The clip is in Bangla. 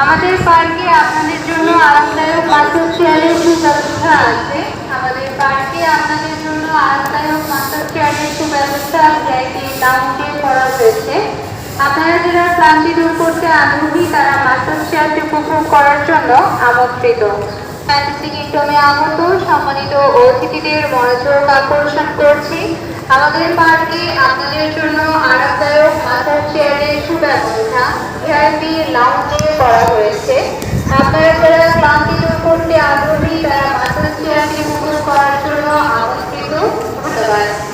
আমাদের পার্কে আপনাদের জন্য আরামদায়ক মাসাজ চেয়ারের সুব্যবস্থা আছে। আমাদের পার্কে আপনাদের জন্য আরামদায়ক মাসাজ চেয়ারের সুব্যবস্থা ভিআইপি লাউঞ্জে করা হয়েছে। আপনারা যারা ক্লান্তি দূর করতে আগ্রহী তারা মাসাজ চেয়ারটি উপভোগ করার জন্য আমন্ত্রিত। ফ্যান্টাসি কিংডমে আগত সম্মানিত অতিথিদের মনোযোগ আকর্ষণ করছি, আমাদের পার্কে আপনাদের জন্য আরামদায়ক মাসাজ চেয়ারের সুব্যবস্থা ভিআইপি লাউঞ্জে করা হয়েছে। আপনারা যারা ক্লান্তি দূর করতে আগ্রহী তারা মাসাজ চেয়ারটি উপভোগ করার জন্য আমন্ত্রিত। ধন্যবাদ।